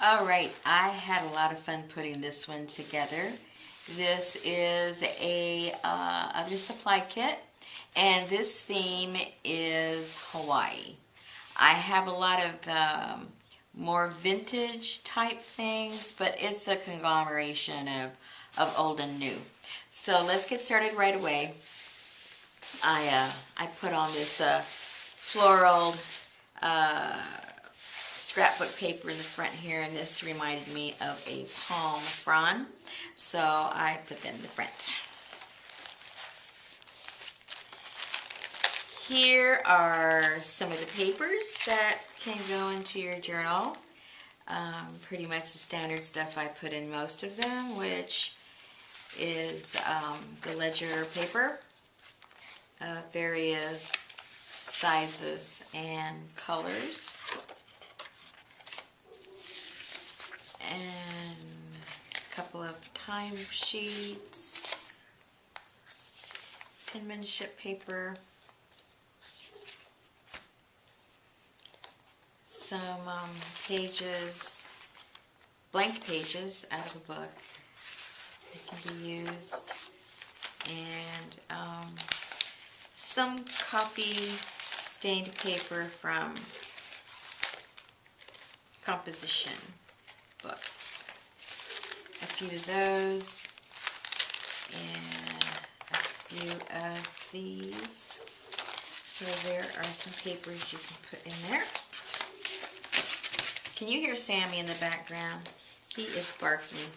Alright, I had a lot of fun putting this one together. This is a other supply kit, and this theme is Hawaii. I have a lot of more vintage type things, but it's a conglomeration of old and new. So let's get started right away. I put on this floral scrapbook paper in the front here, and this reminded me of a palm frond, so I put that in the front. Here are some of the papers that can go into your journal. Pretty much the standard stuff. I put in most of them, which is the ledger paper, various sizes and colors, and a couple of time sheets, penmanship paper, some pages, blank pages out of a book that can be used, and some copy stained paper from composition book. A few of those, and a few of these. So there are some papers you can put in there. Can you hear Sammy in the background? He is barking.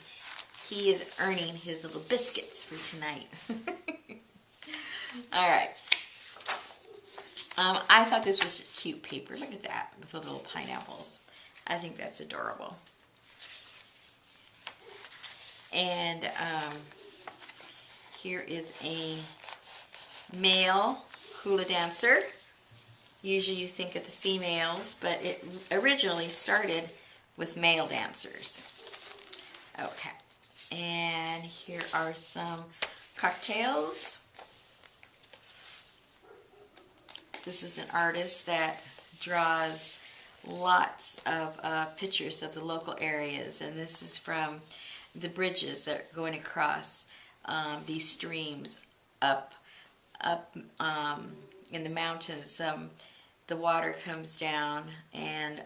He is earning his little biscuits for tonight. Alright. I thought this was a cute paper. Look at that, with the little pineapples. I think that's adorable. And here is a male hula dancer. Usually you think of the females, but it originally started with male dancers. Okay, and here are some cocktails. This is an artist that draws lots of pictures of the local areas, and this is from the bridges that are going across these streams up in the mountains. The water comes down and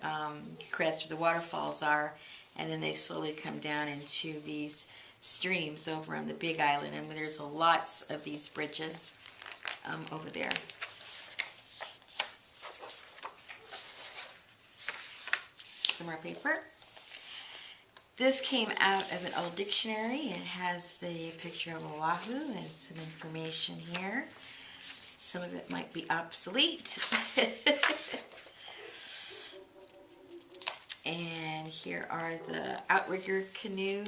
creates where the waterfalls are, and then they slowly come down into these streams over on the Big Island, and there's lots of these bridges over there. Some more paper. This came out of an old dictionary, and it has the picture of Oahu and some information here. Some of it might be obsolete. And here are the outrigger canoe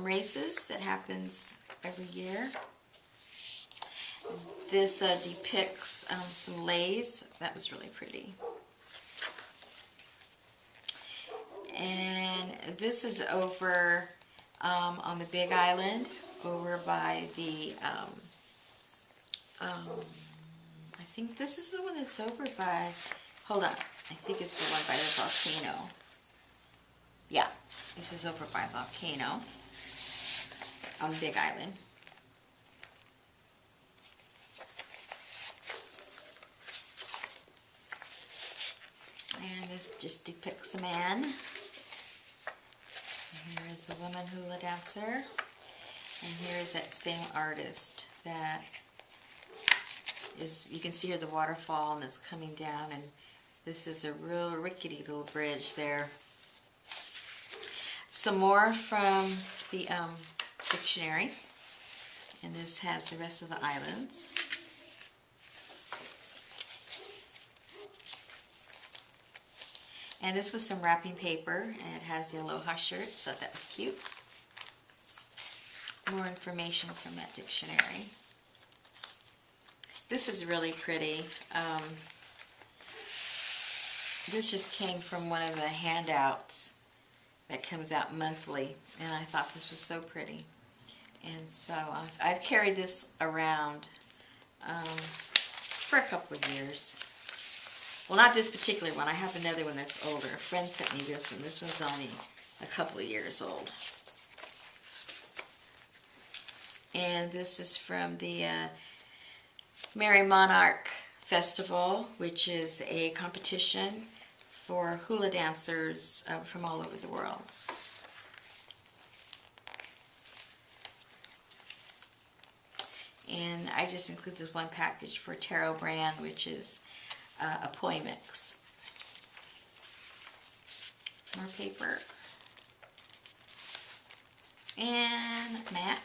races that happens every year. This depicts some leis. That was really pretty. And this is over on the Big Island, over by the I think this is the one that's over by, hold on, I think it's the one by the volcano. Yeah, this is over by volcano on the Big Island. And this just depicts a man. And here is a woman hula dancer. And here is that same artist that is, you can see here the waterfall, and it's coming down, and this is a real rickety little bridge there. Some more from the dictionary, and this has the rest of the islands. And this was some wrapping paper, and it has the Aloha shirt, so that was cute. More information from that dictionary. This is really pretty. This just came from one of the handouts that comes out monthly, and I thought this was so pretty. And so I've carried this around for a couple of years. Well, not this particular one. I have another one that's older. A friend sent me this one. This one's only a couple of years old. And this is from the Merry Monarch Festival, which is a competition for hula dancers from all over the world. And I just included this one package for Tarot brand, which is a poi mix. More paper. And mat.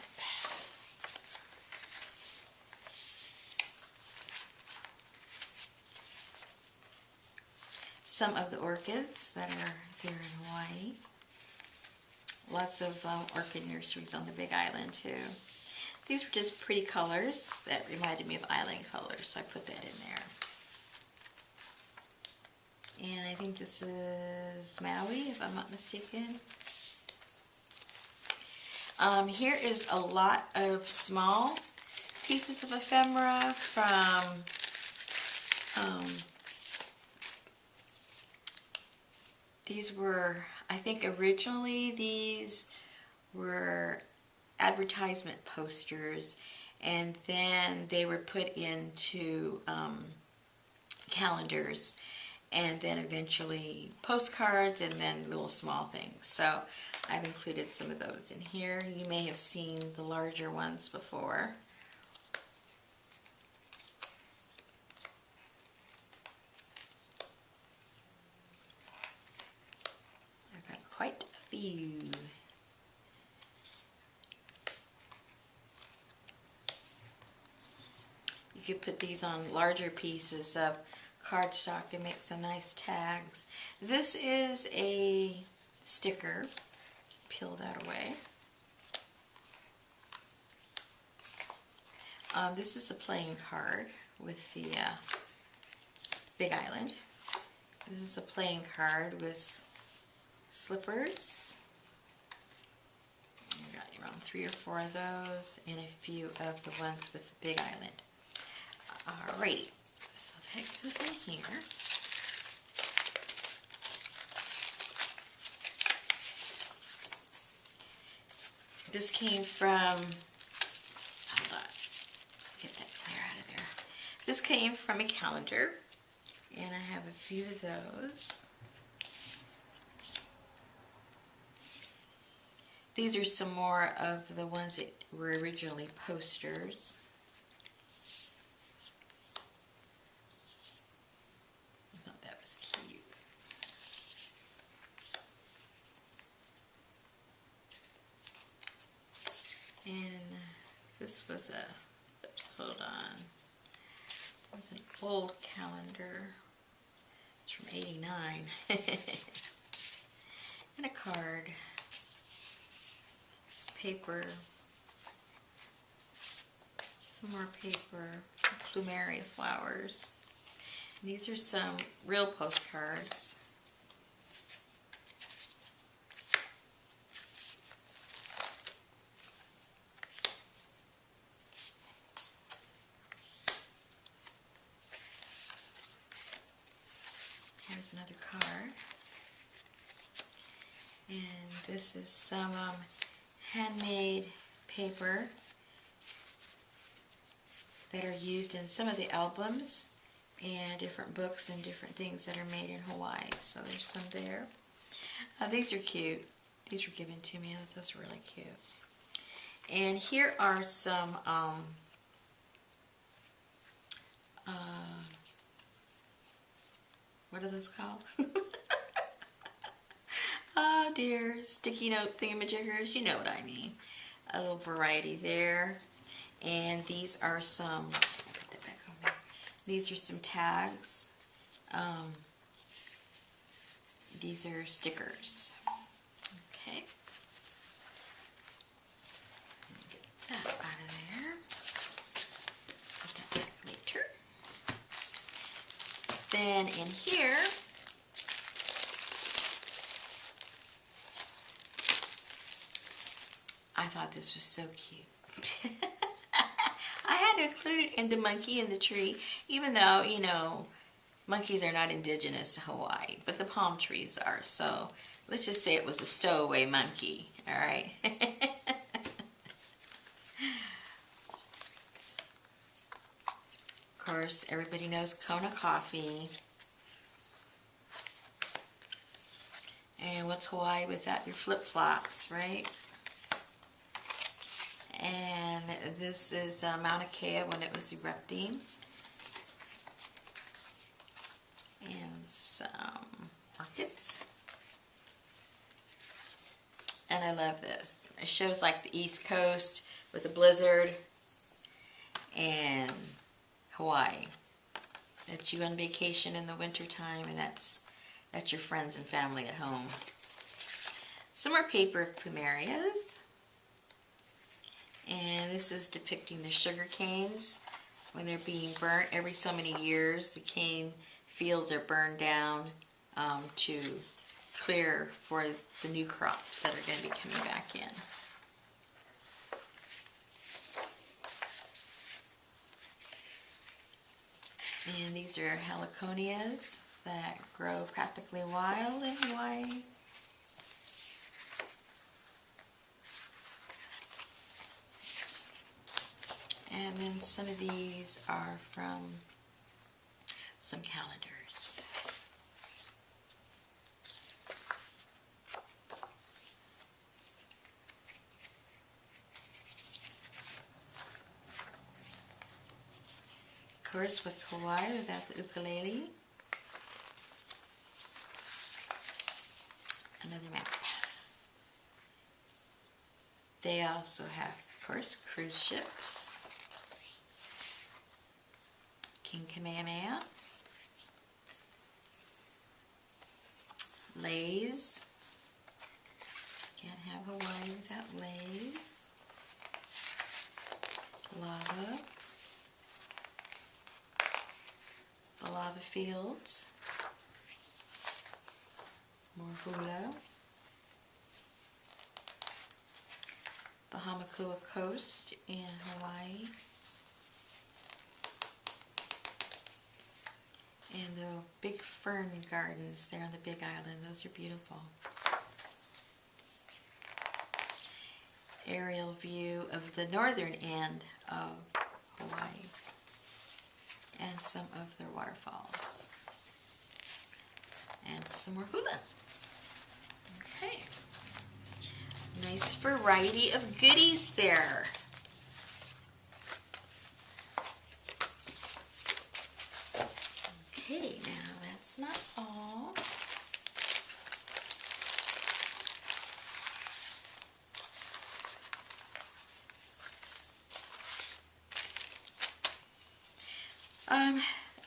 Some of the orchids that are there in Hawaii. Lots of orchid nurseries on the Big Island too. These were just pretty colors that reminded me of island colors, so I put that in there. And I think this is Maui, if I'm not mistaken. Here is a lot of small pieces of ephemera from these were, I think originally these were advertisement posters, and then they were put into calendars, and then eventually postcards, and then little small things. So I've included some of those in here. You may have seen the larger ones before. I've got quite a few. You could put these on larger pieces of cardstock and make some nice tags. This is a sticker. Peel that away. This is a playing card with the Big Island. This is a playing card with slippers. You got around 3 or 4 of those, and a few of the ones with the Big Island. Alrighty, so that goes in here. This came from, hold on, get that clear out of there. This came from a calendar, and I have a few of those. These are some more of the ones that were originally posters. I thought that was cute. And this was a, oops, hold on. It was an old calendar. It's from '89. And a card. Some paper. Some more paper. Some plumeria flowers. And these are some real postcards. Here's another card. And this is some handmade paper that are used in some of the albums and different books and different things that are made in Hawaii. So there's some there. These are cute. These were given to me. Those are really cute. And here are some what are those called? Oh dear, sticky note thingamajiggers, you know what I mean. A little variety there. And these are some, put that back on there. These are some tags. These are stickers. Okay. Get that out of there. Put that back later. Then in here, I thought this was so cute. I had to include it in the monkey in the tree, even though, you know, monkeys are not indigenous to Hawaii, but the palm trees are. So let's just say it was a stowaway monkey. All right. Of course, everybody knows Kona coffee. And what's Hawaii without your flip-flops, right? And this is Mauna Kea when it was erupting. And some orchids. And I love this. It shows like the East Coast with a blizzard and Hawaii. That's you on vacation in the wintertime, and that's your friends and family at home. Some more paper plumerias. And this is depicting the sugar canes when they're being burnt. Every so many years, the cane fields are burned down to clear for the new crops that are going to be coming back in. And these are heliconias that grow practically wild in Hawaii. And then some of these are from some calendars. Of course, what's Hawaii without the ukulele? Another map. They also have, of course, cruise ships. King Kamehameha. Leis. Can't have Hawaii without leis. Lava. The lava fields. More hula. Bahamakua Coast in Hawaii. And the big fern gardens there on the Big Island. Those are beautiful. Aerial view of the northern end of Hawaii. And some of their waterfalls. And some more hula. Okay. Nice variety of goodies there. Okay, now that's not all.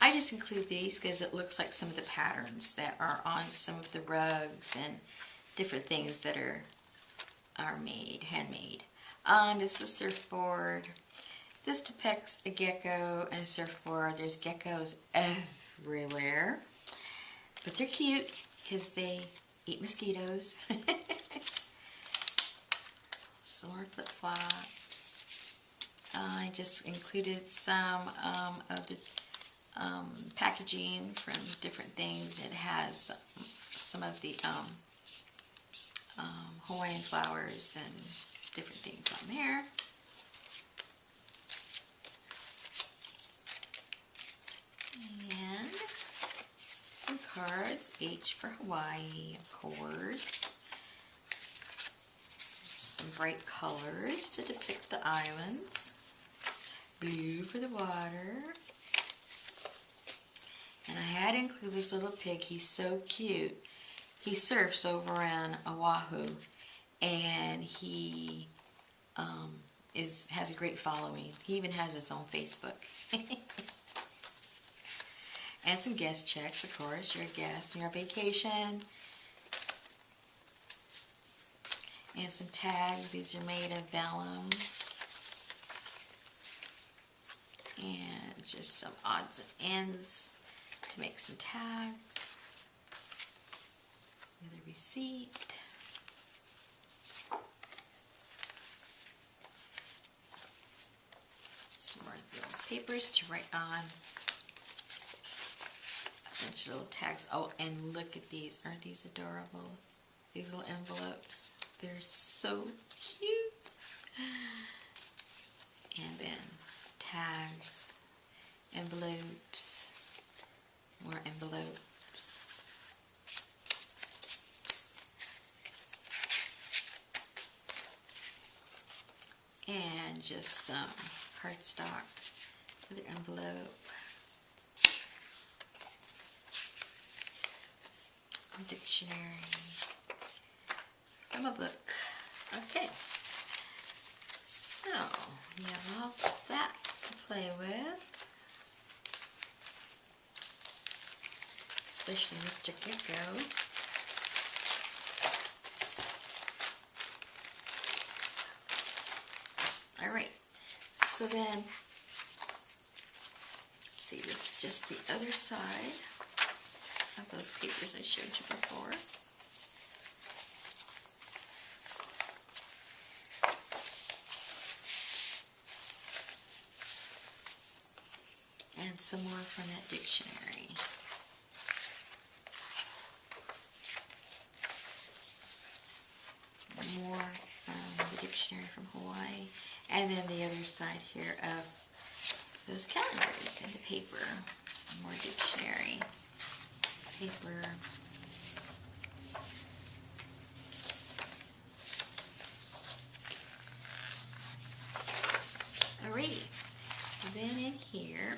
I just include these because it looks like some of the patterns that are on some of the rugs and different things that are made, handmade. This is a surfboard. This depicts a gecko and a surfboard. There's geckos everywhere. But they're cute because they eat mosquitoes. Some more flip-flops. I just included some of the packaging from different things. It has some of the Hawaiian flowers and different things on there. And some cards, H for Hawaii, of course. Some bright colors to depict the islands. Blue for the water. And I had to include this little pig. He's so cute. He surfs over on Oahu, and he has a great following. He even has his own Facebook. And some guest checks, of course. You're a guest on your vacation. And some tags. These are made of vellum. And just some odds and ends to make some tags. Another receipt. Some more little papers to write on. little tags. Oh, and look at these. Aren't these adorable? These little envelopes. They're so cute. And then tags, envelopes, more envelopes. And just some cardstock for the envelope. A dictionary from a book. Okay. So, you have all that to play with. Especially Mr. Gecko. Alright, so then, let's see, this is just the other side of those papers I showed you before. And some more from that dictionary. More from the dictionary from Hawaii. And then the other side here of those calendars and the paper. More dictionary paper. Alrighty. Then in here,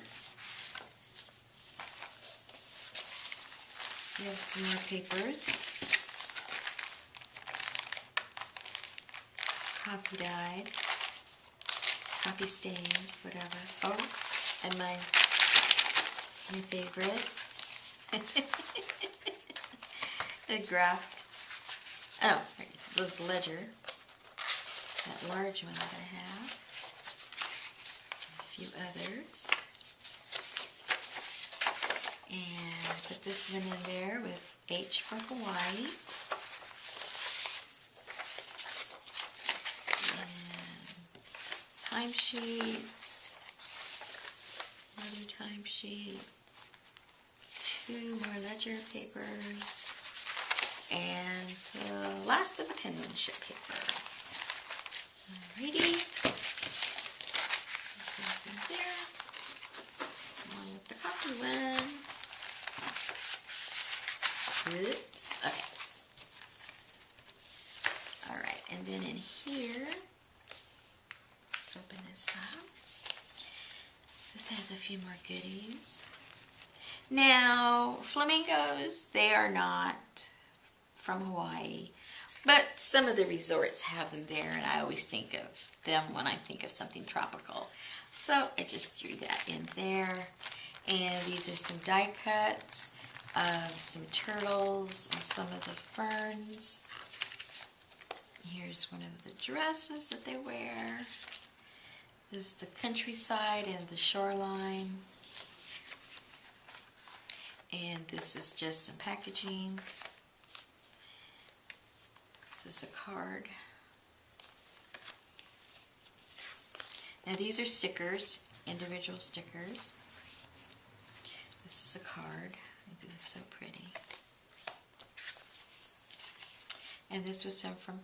we have some more papers. Copy dyed, copy stained, whatever. Oh, and my favorite, the graft. Oh, this ledger, that large one that I have. A few others. And put this one in there with H for Hawaii. Timesheets, another timesheet, 2 more ledger papers, and the last of the penmanship paper. Alrighty, put those in there, along with the copy one. Oops, okay. Alright, and then in here, let's open this up. This has a few more goodies. Now, flamingos, they are not from Hawaii, but some of the resorts have them there, and I always think of them when I think of something tropical. So I just threw that in there. And these are some die cuts of some turtles and some of the ferns. Here's one of the dresses that they wear. This is the countryside and the shoreline. And this is just some packaging. This is a card. Now these are stickers, individual stickers. This is a card. This is so pretty. And this was some from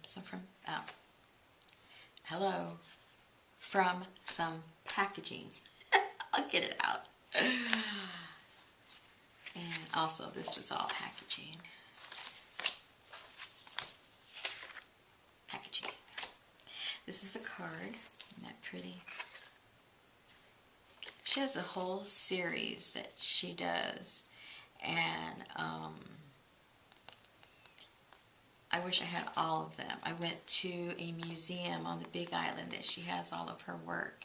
some packaging. I'll get it out. And also this was all packaging. This is a card. Isn't that pretty? She has a whole series that she does, and I wish I had all of them. I went to a museum on the Big Island that she has all of her work,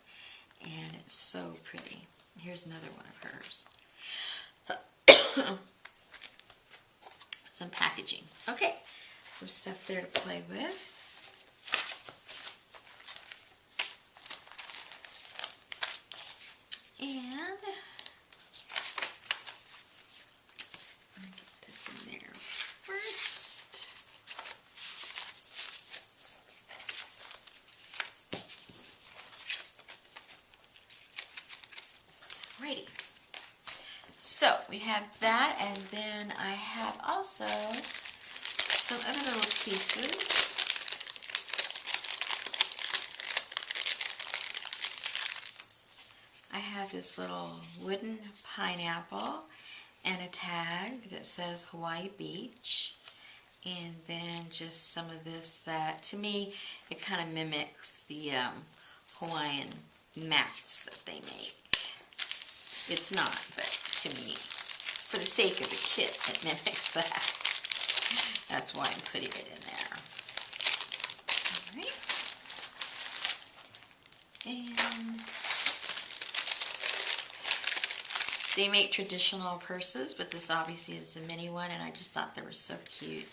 and it's so pretty. Here's another one of hers. Some packaging. Okay, some stuff there to play with. And I'm going to get this in there first. Alrighty. So we have that, and then I have also some other little pieces. I have this little wooden pineapple and a tag that says Hawaii Beach, and then just some of this that, to me, it kind of mimics the Hawaiian mats that they make. It's not, but to me, for the sake of the kit, it mimics that. That's why I'm putting it in there. All right. And they make traditional purses, but this obviously is a mini one, and I just thought they were so cute.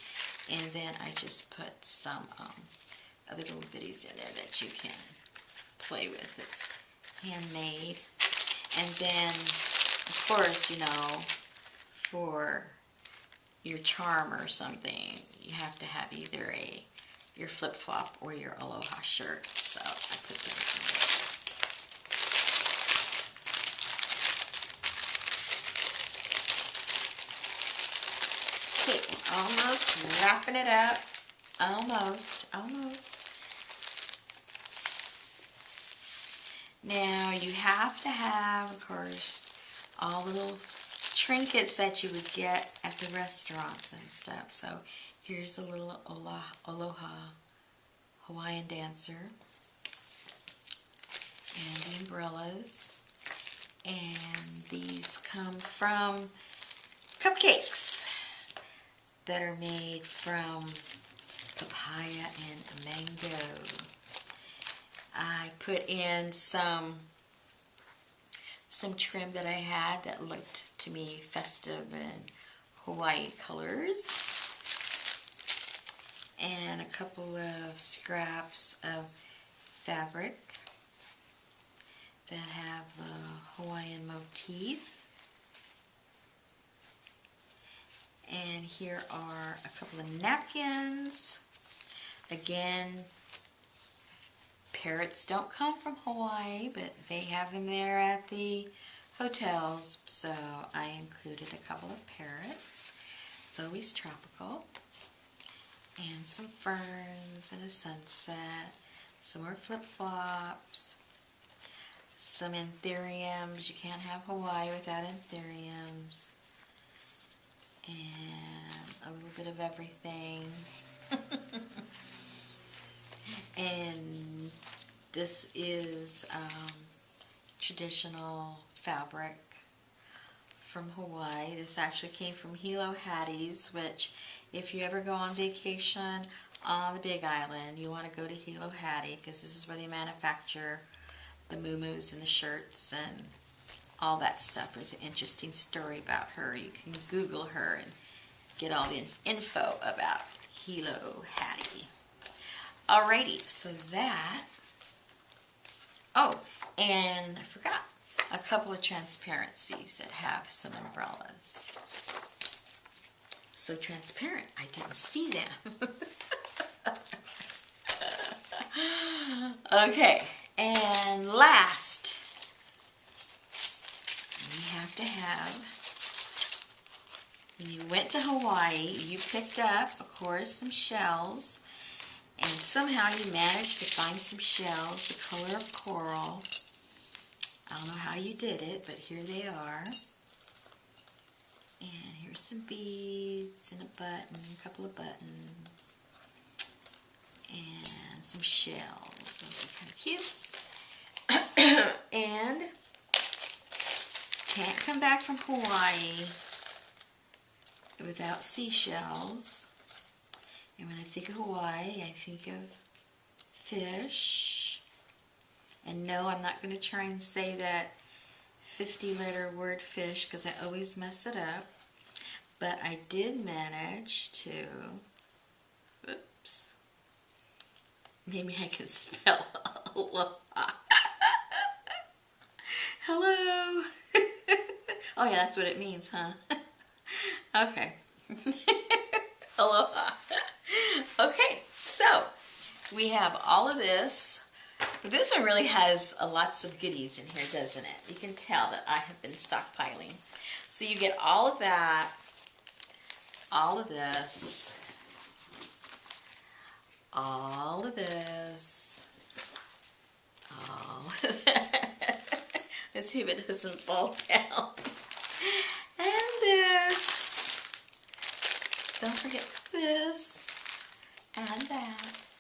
And then I just put some other little bitties in there that you can play with. It's handmade. And then, of course, you know, for your charm or something, you have to have either your flip-flop or your aloha shirt. So I put them in there. Okay, almost wrapping it up. Almost. Now you have to have, of course, all the little trinkets that you would get at the restaurants and stuff. So here's a little aloha Hawaiian dancer, and the umbrellas, and these come from cupcakes that are made from papaya and mango. I put in some trim that I had that looked to me festive and Hawaii colors, and a couple of scraps of fabric that have the Hawaiian motif. And here are a couple of napkins. Again, parrots don't come from Hawaii, but they have them there at the hotels, so I included a couple of parrots. It's always tropical. And some ferns and a sunset, some more flip-flops, some anthuriums. You can't have Hawaii without anthuriums. And a little bit of everything. And this is traditional fabric from Hawaii. This actually came from Hilo Hattie's, which if you ever go on vacation on the Big Island, you want to go to Hilo Hattie, because this is where they manufacture the muumuus and the shirts and all that stuff. There's an interesting story about her. You can Google her and get all the info about Hilo Hattie. Alrighty, so that, oh, and I forgot, a couple of transparencies that have some umbrellas. So transparent, I didn't see them. Okay, and last, we have to have, when you went to Hawaii, you picked up, of course, some shells. And somehow you managed to find some shells the color of coral. I don't know how you did it, but here they are. And here's some beads and a button, a couple of buttons. And some shells. Those are kind of cute. And can't come back from Hawaii without seashells. And when I think of Hawaii, I think of fish. And no, I'm not going to try and say that 50-letter word fish, because I always mess it up. But I did manage to, oops, maybe I can spell aloha. Hello. Oh yeah, that's what it means, huh? Okay. Aloha. Okay, so we have all of this. This one really has lots of goodies in here, doesn't it? You can tell that I have been stockpiling. So you get all of that, all of this, all of this, all of that. Let's see if it doesn't fall down. And this. Don't forget this and that.